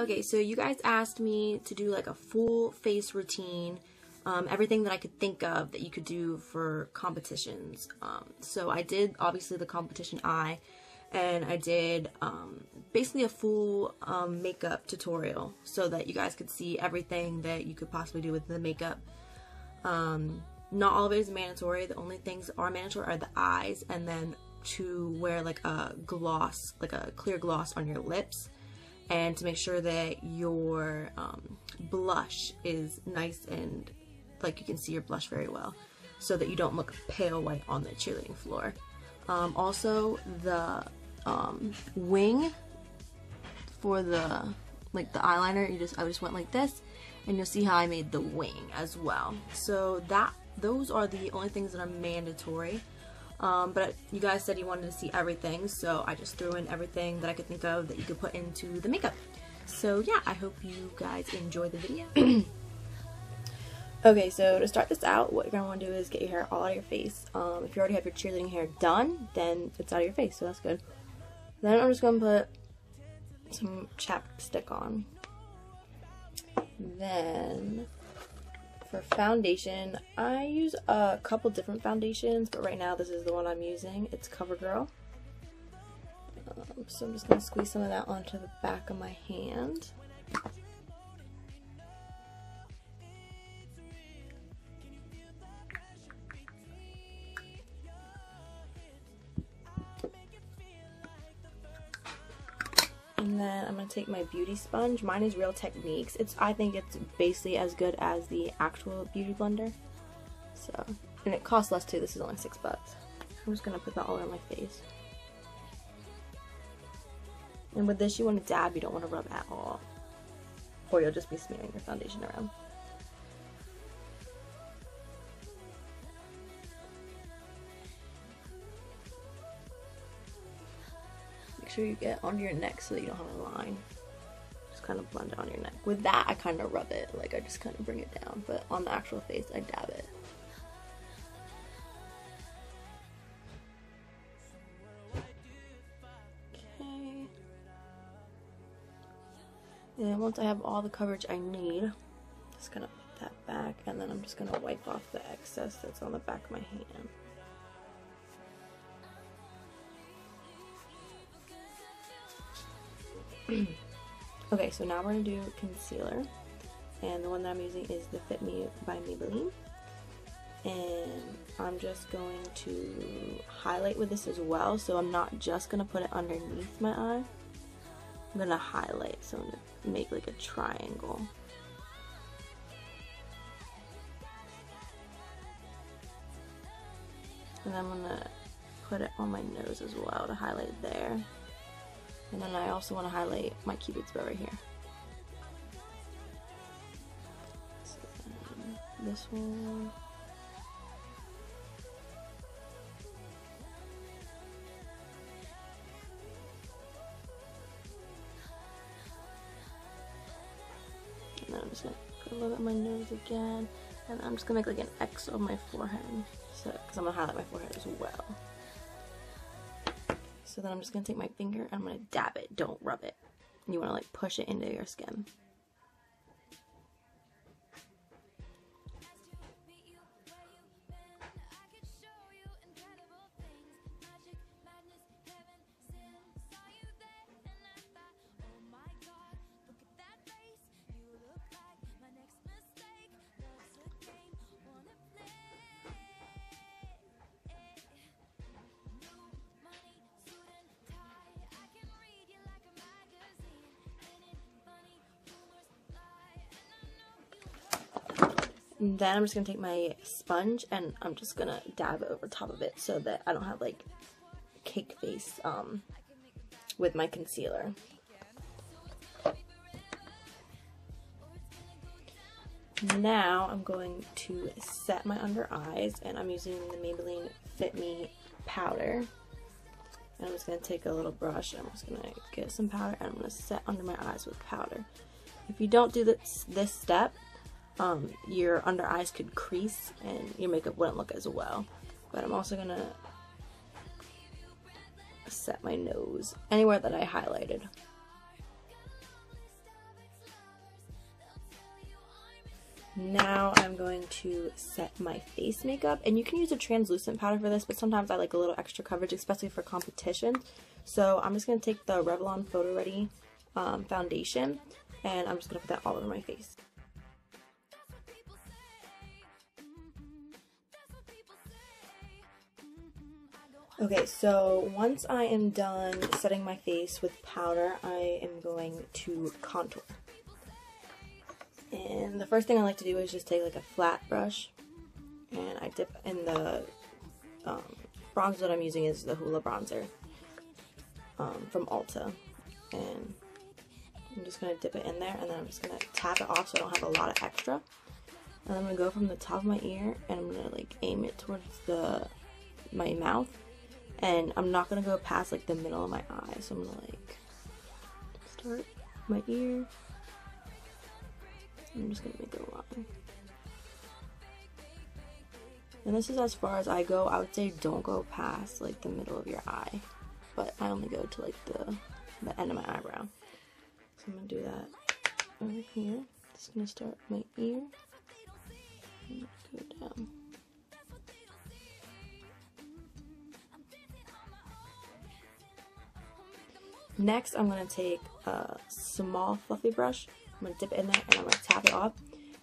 Okay, so you guys asked me to do like a full face routine, everything that I could think of that you could do for competitions. So I did obviously the competition eye, and I did basically a full makeup tutorial so that you guys could see everything that you could possibly do with the makeup. Not all of it is mandatory. The only things that are mandatory are the eyes, and then to wear like a gloss, like a clear gloss on your lips, and to make sure that your blush is nice and like you can see your blush very well, so that you don't look pale white on the cheerleading floor. Also, the wing for the eyeliner, I just went like this, and you'll see how I made the wing as well. So those are the only things that are mandatory. But you guys said you wanted to see everything, so I just threw in everything that I could think of that you could put into the makeup. So yeah, I hope you guys enjoy the video. Okay, so to start this out, what you're going to want to do is get your hair all out of your face. If you already have your cheerleading hair done, then it's out of your face, so that's good. Then I'm just going to put some chapstick on. Then for foundation, I use a couple different foundations, but right now this is the one I'm using. It's CoverGirl. So I'm just going to squeeze some of that onto the back of my hand. And then I'm going to take my beauty sponge. Mine is Real Techniques. I think it's basically as good as the actual beauty blender. So, and it costs less too. This is only $6. I'm just going to put that all over my face. And with this, you want to dab. You don't want to rub at all, or you'll just be smearing your foundation around. Make sure you get onto your neck so that you don't have a line. Just kind of blend it on your neck. With that, I kind of rub it, like I just kind of bring it down, but on the actual face, I dab it. Okay. And once I have all the coverage I need, just gonna put that back, and then I'm just gonna wipe off the excess that's on the back of my hand. Okay, so now we're going to do concealer, and the one that I'm using is the Fit Me by Maybelline, and I'm just going to highlight with this as well, so I'm not just going to put it underneath my eye. I'm going to highlight, so I'm going to make like a triangle. And I'm going to put it on my nose as well to highlight there. And then I also want to highlight my cupid's bow right here. So this one. And then I'm just going to put a little bit on my nose again. And I'm just going to make like an X on my forehead. So, because I'm going to highlight my forehead as well. So then I'm just going to take my finger and I'm going to dab it, don't rub it. And you want to like push it into your skin. And then I'm just going to take my sponge and I'm just going to dab it over top of it so that I don't have like cake face with my concealer. Now I'm going to set my under eyes, and I'm using the Maybelline Fit Me powder. And I'm just going to take a little brush and I'm just going to get some powder and I'm going to set under my eyes with powder. If you don't do this step, your under eyes could crease and your makeup wouldn't look as well. But I'm also going to set my nose anywhere that I highlighted. Now I'm going to set my face makeup, and you can use a translucent powder for this, but sometimes I like a little extra coverage, especially for competition. So I'm just going to take the Revlon Photo Ready foundation, and I'm just going to put that all over my face. Okay, so once I am done setting my face with powder, I am going to contour. And the first thing I like to do is just take like a flat brush, and I dip in the bronzer that I'm using is the Hula bronzer from Ulta, and I'm just going to dip it in there, and then I'm just going to tap it off so I don't have a lot of extra. And I'm going to go from the top of my ear, and I'm going to like aim it towards my mouth, and I'm not going to go past like the middle of my eye, so I'm going to like start my ear. I'm just going to make a line. And this is as far as I go. I would say don't go past like the middle of your eye. But I only go to like the end of my eyebrow. So I'm going to do that over here. Just going to start my ear. And go down. Next, I'm going to take a small fluffy brush. I'm going to dip it in there, and I'm going to tap it off,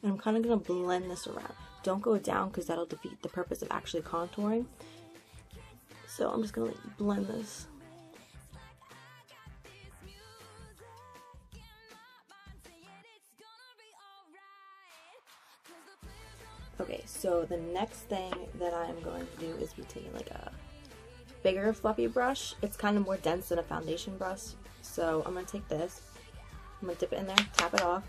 and I'm kind of going to blend this around. Don't go down because that'll defeat the purpose of actually contouring. So I'm just going to like blend this. Okay, so the next thing that I'm going to do is be taking like a bigger fluffy brush. It's kind of more dense than a foundation brush. So I'm going to take this. I'm going to dip it in there, tap it off,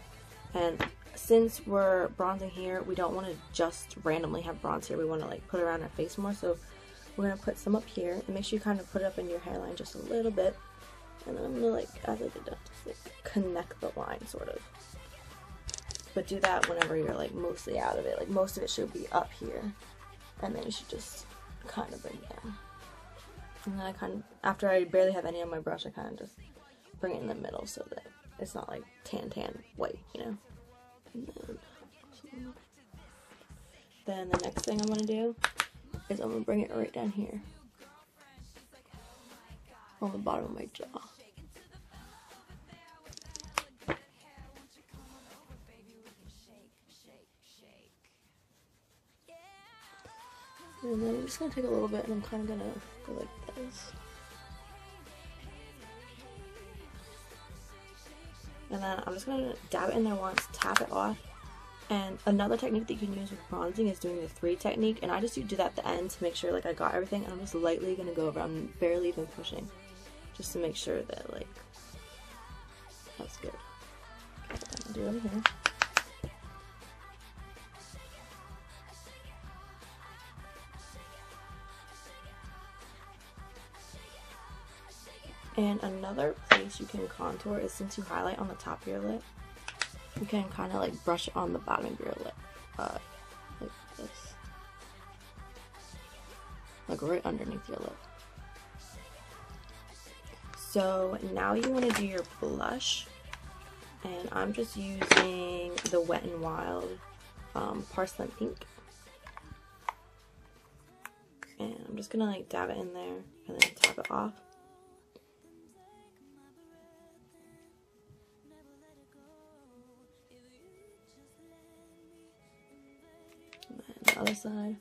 and since we're bronzing here, we don't want to just randomly have bronze here. We want to like put it around our face more, so we're going to put some up here, and make sure you kind of put it up in your hairline just a little bit, and then I'm going to like, as I did that, just like connect the line sort of. But do that whenever you're like mostly out of it. Like most of it should be up here, and then you should just kind of bring it down. And then I kind of, after I barely have any on my brush, I kind of just bring it in the middle so that it's not like tan white, you know. And then the next thing I'm gonna do is I'm gonna bring it right down here on the bottom of my jaw. And then I'm just gonna take a little bit, and I'm kind of gonna go like this. And then I'm just going to dab it in there once, tap it off. And another technique that you can use with bronzing is doing the 3 technique. And I just do that at the end to make sure like I got everything. And I'm just lightly going to go over. I'm barely even pushing. Just to make sure that like, that's good. Okay, I'll do it over here. And another place you can contour is since you highlight on the top of your lip, you can kind of like brush it on the bottom of your lip, like this, like right underneath your lip. So now you want to do your blush, and I'm just using the Wet n Wild Pearlesnt Pink, and I'm just gonna like dab it in there and then tap it off. The other side.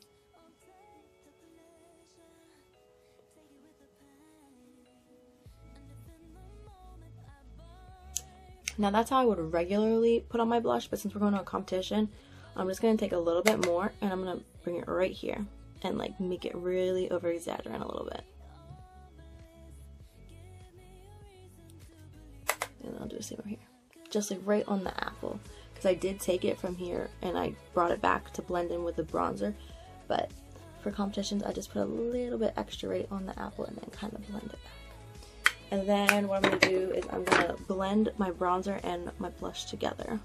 Now that's how I would regularly put on my blush, but since we're going to a competition, I'm just going to take a little bit more, and I'm going to bring it right here and like make it really over exaggerate a little bit. And I'll do the same over here, just like right on the apple. Because I did take it from here and I brought it back to blend in with the bronzer, but for competitions I just put a little bit extra right on the apple and then kind of blend it back. And then what I'm going to do is I'm going to blend my bronzer and my blush together,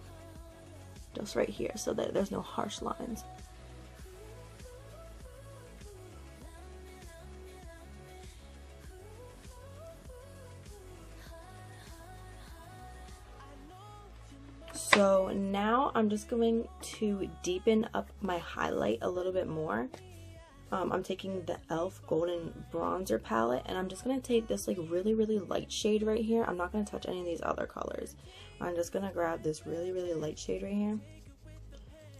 just right here, so that there's no harsh lines. So now I'm just going to deepen up my highlight a little bit more. I'm taking the e.l.f. Golden Bronzer palette, and I'm just going to take this like really light shade right here. I'm not going to touch any of these other colors. I'm just going to grab this really light shade right here. And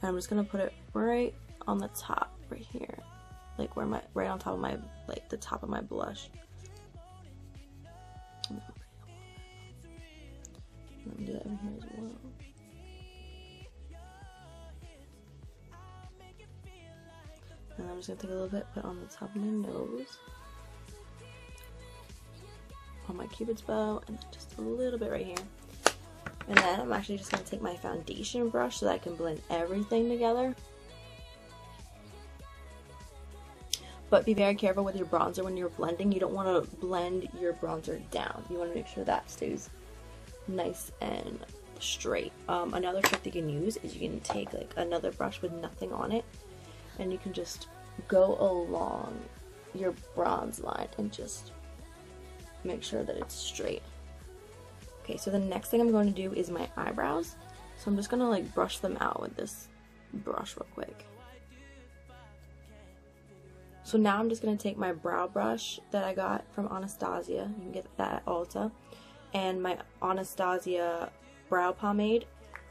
I'm just going to put it right on the top right here. Like where right on top of my, like the top of my blush. Let me do that in here as well. And I'm just going to take a little bit, put on the top of my nose, on my cupid's bow, and then just a little bit right here. And then I'm actually just going to take my foundation brush so that I can blend everything together. But be very careful with your bronzer when you're blending. You don't want to blend your bronzer down. You want to make sure that stays nice and straight. Another trick that you can use is you can take like another brush with nothing on it, and you can just go along your bronze line and just make sure that it's straight. Okay, so the next thing I'm going to do is my eyebrows. So I'm just going to like brush them out with this brush real quick. So now I'm just going to take my brow brush that I got from Anastasia. You can get that at Ulta. And my Anastasia Brow pomade.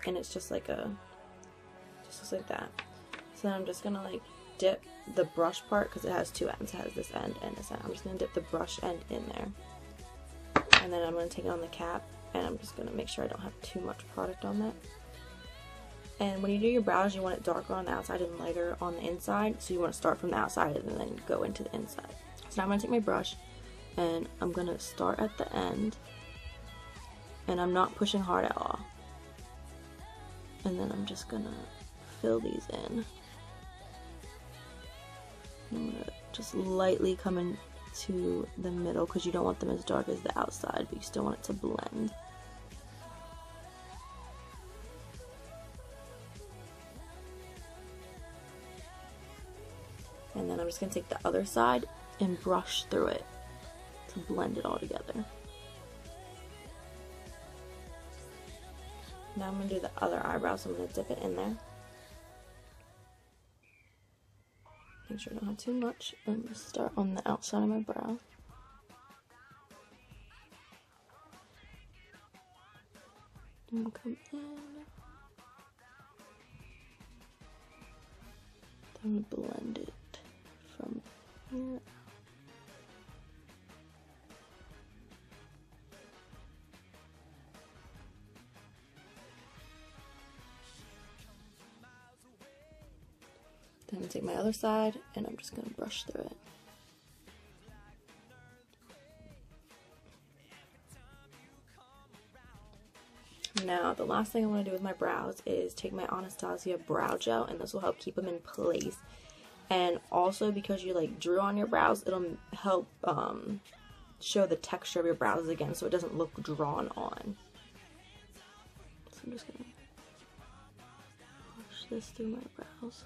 And it's just like just looks like that. So then I'm just going to like dip the brush part, because it has two ends. It has this end and this end. I'm just going to dip the brush end in there. And then I'm going to take it on the cap, and I'm just going to make sure I don't have too much product on that. And when you do your brows, you want it darker on the outside and lighter on the inside. So you want to start from the outside and then go into the inside. So now I'm going to take my brush, and I'm going to start at the end. And I'm not pushing hard at all. And then I'm just going to fill these in. I'm going to just lightly come into the middle, because you don't want them as dark as the outside, but you still want it to blend. And then I'm just going to take the other side and brush through it to blend it all together. Now I'm going to do the other eyebrow, so I'm going to dip it in there. Make sure I don't have too much, and just start on the outside of my brow. And come in. Then blend it from here. Then I'm going to take my other side, and I'm just going to brush through it. Now, the last thing I want to do with my brows is take my Anastasia Brow Gel, and this will help keep them in place. And also, because you like drew on your brows, it'll help show the texture of your brows again, so it doesn't look drawn on. So I'm just going to push this through my brows.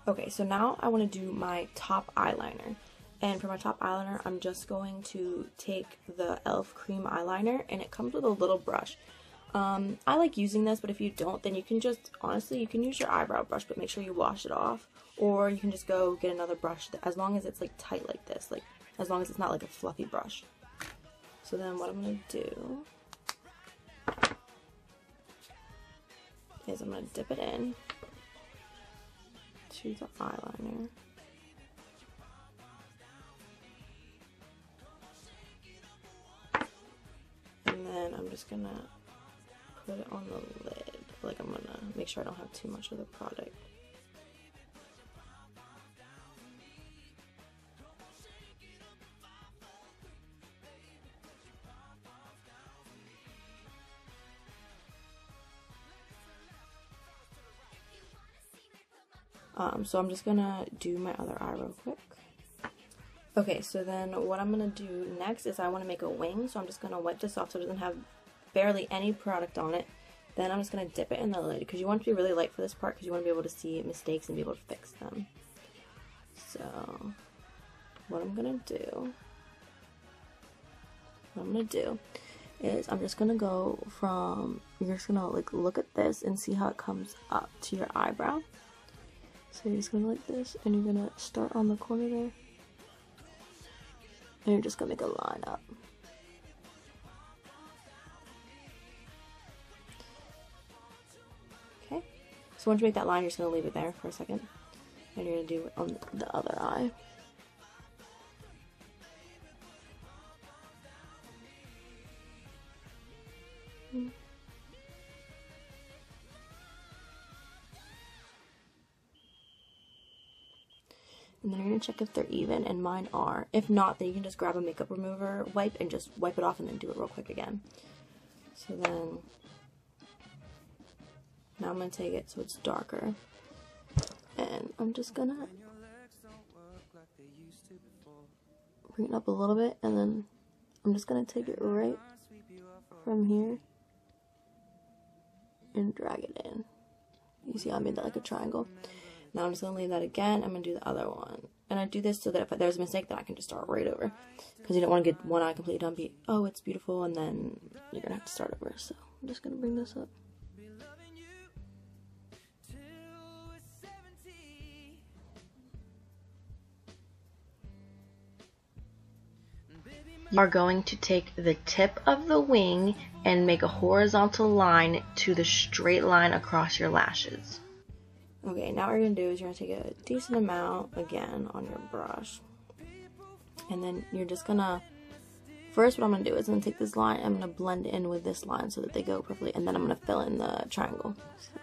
Okay, so now I want to do my top eyeliner. And for my top eyeliner, I'm just going to take the e.l.f. cream eyeliner, and it comes with a little brush. I like using this, but if you don't, then you can just, honestly, you can use your eyebrow brush, but make sure you wash it off. Or you can just go get another brush, as long as it's like tight like this, like as long as it's not like a fluffy brush. So then what I'm going to do is I'm going to dip it in to the eyeliner. And then I'm just gonna put it on the lid. Like, I'm gonna make sure I don't have too much of the product. So I'm just gonna do my other eye real quick. Okay, so then what I'm gonna do next is I want to make a wing, so I'm just gonna wipe this off so it doesn't have barely any product on it. Then I'm just going to dip it in the lid because you want it to be really light for this part because you want to be able to see mistakes and be able to fix them. So what I'm going to do is I'm just going to go from, you're just going to like look at this and see how it comes up to your eyebrow. So you're just going to like this and you're going to start on the corner there. And you're just going to make a line up. Okay. So once you make that line, you're just going to leave it there for a second. And you're going to do it on the other eye. And then you're going to check if they're even, and mine are. If not, then you can just grab a makeup remover wipe and just wipe it off and then do it real quick again. So then, now I'm going to take it so it's darker. And I'm just going to bring it up a little bit, and then I'm just going to take it right from here and drag it in. You see how I made that like a triangle? Now I'm just going to leave that again. I'm going to do the other one. And I do this so that if there's a mistake, then I can just start right over. Because you don't want to get one eye completely done, be, oh, it's beautiful, and then you're going to have to start over. So I'm just going to bring this up. You are going to take the tip of the wing and make a horizontal line to the straight line across your lashes. Okay, now what you're going to do is you're going to take a decent amount, again, on your brush. And then you're just going to, first what I'm going to do is I'm going to take this line, I'm going to blend in with this line so that they go perfectly, and then I'm going to fill in the triangle. So.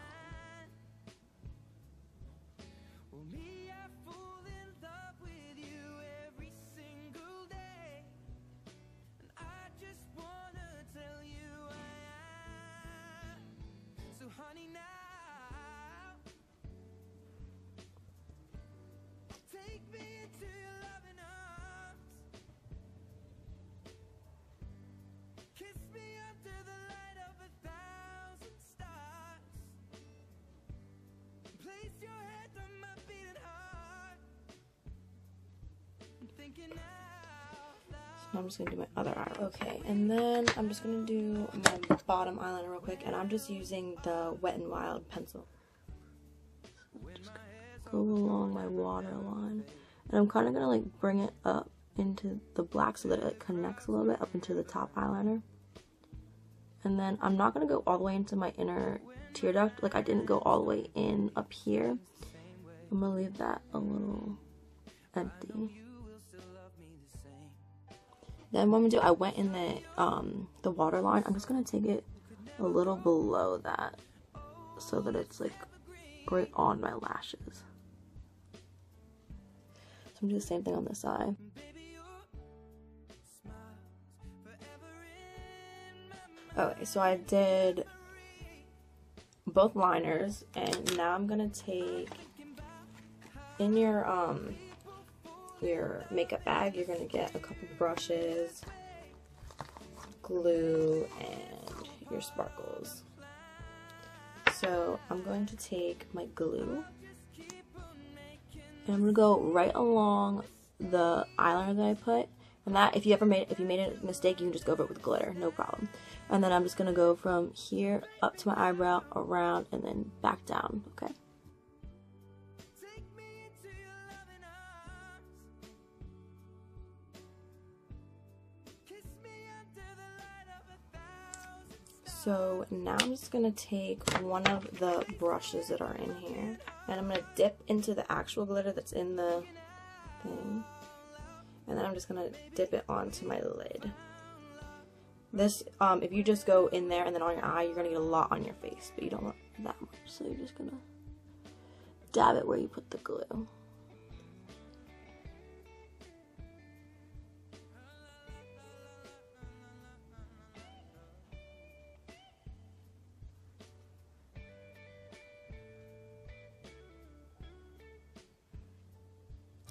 So I'm just going to do my other eye. Okay, and then I'm just going to do my bottom eyeliner real quick, and I'm just using the Wet n Wild pencil. So I'm just going to go along my waterline, and I'm kind of going to like bring it up into the black so that it connects a little bit up into the top eyeliner. And then I'm not going to go all the way into my inner tear duct, like I didn't go all the way in up here. I'm going to leave that a little empty. Then what I'm going to do, I went in the waterline. I'm just going to take it a little below that so that it's like right on my lashes. So I'm going to do the same thing on this side. Okay, so I did both liners, and now I'm going to take in your makeup bag, you're going to get a couple brushes, glue, and your sparkles. So I'm going to take my glue, and I'm going to go right along the eyeliner that I put. And that, if you made a mistake, you can just go over it with glitter, no problem. And then I'm just going to go from here up to my eyebrow, around, and then back down, okay? So now I'm just going to take one of the brushes that are in here, and I'm going to dip into the actual glitter that's in the thing, and then I'm just going to dip it onto my lid. This, if you just go in there and then on your eye, you're going to get a lot on your face, but you don't want that much, so you're just going to dab it where you put the glue.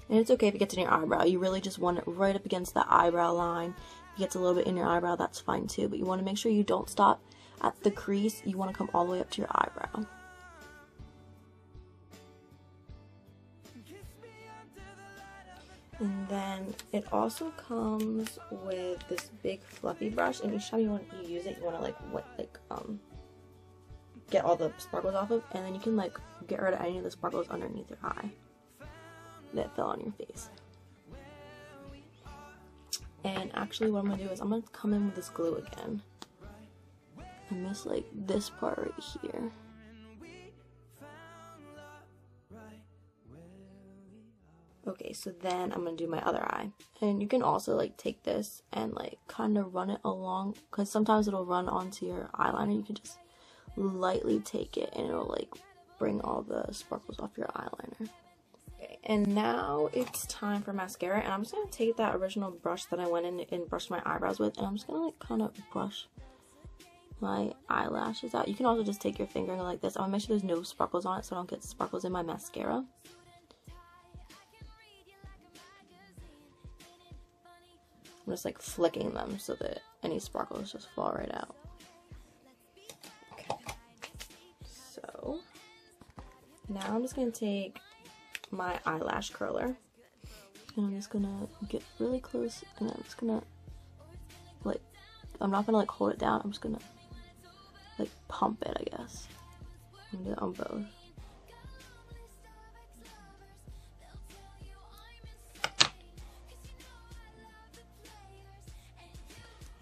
And it's okay if it gets in your eyebrow. You really just want it right up against the eyebrow line gets a little bit in your eyebrow, that's fine too. But you want to make sure you don't stop at the crease. You want to come all the way up to your eyebrow. And then it also comes with this big fluffy brush, and each time you use it, you want to get all the sparkles off of, and then you can like get rid of any of the sparkles underneath your eye that fell on your face. And actually what I'm gonna do is I'm gonna come in with this glue again. I miss like this part right here. Okay, so then I'm gonna do my other eye, and you can also like take this and like kind of run it along, because sometimes it'll run onto your eyeliner. You can just lightly take it and it'll like bring all the sparkles off your eyeliner. Okay, and now it's time for mascara, and I'm just gonna take that original brush that I went in and brushed my eyebrows with, and I'm just gonna like kind of brush my eyelashes out. You can also just take your finger and go like this. I want to make sure there's no sparkles on it so I don't get sparkles in my mascara. I'm just like flicking them so that any sparkles just fall right out. Okay. So now I'm just going to take my eyelash curler, and I'm just going to get really close, and I'm just going to like, I'm not going to like hold it down, I'm just going to like pump it, I guess. I'm going to do it on both.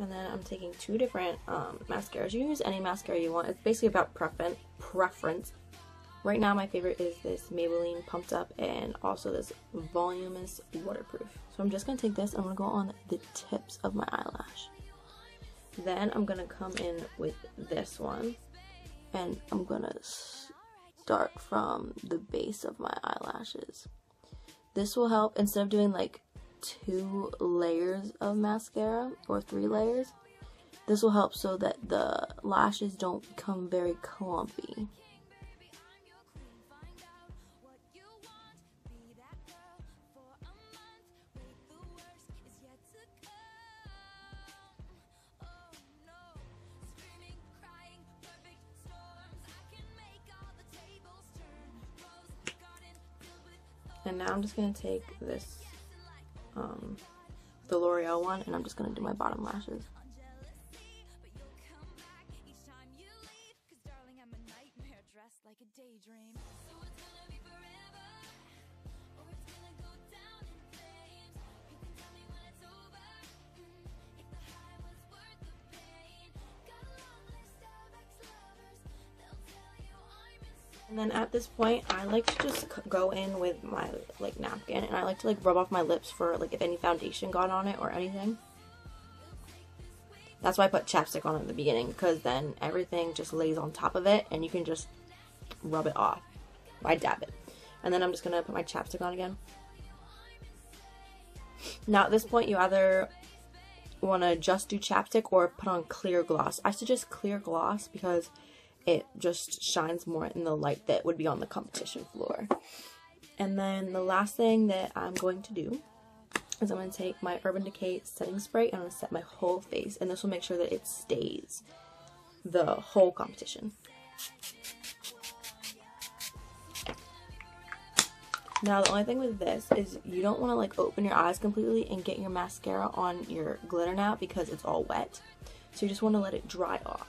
And then I'm taking two different mascaras. You can use any mascara you want. It's basically about preference. Right now my favorite is this Maybelline Pumped Up, and also this Voluminous Waterproof. So I'm just going to take this and I'm going to go on the tips of my eyelash. Then I'm going to come in with this one, and I'm going to start from the base of my eyelashes. This will help, instead of doing like 2 layers of mascara or 3 layers, this will help so that the lashes don't become very clumpy. And now I'm just going to take this the L'Oreal one, and I'm just going to do my bottom lashes. And then at this point, I like to just go in with my like napkin, and I like to like rub off my lips for like if any foundation got on it or anything. That's why I put chapstick on it at the beginning, because then everything just lays on top of it and you can just rub it off. I dab it. And then I'm just gonna put my chapstick on again. Now at this point, you either want to just do chapstick or put on clear gloss. I suggest clear gloss because it just shines more in the light that would be on the competition floor. And then the last thing that I'm going to do is I'm going to take my Urban Decay setting spray and I'm going to set my whole face, and this will make sure that it stays the whole competition. Now the only thing with this is you don't want to like open your eyes completely and get your mascara on your glitter now because it's all wet. So you just want to let it dry off.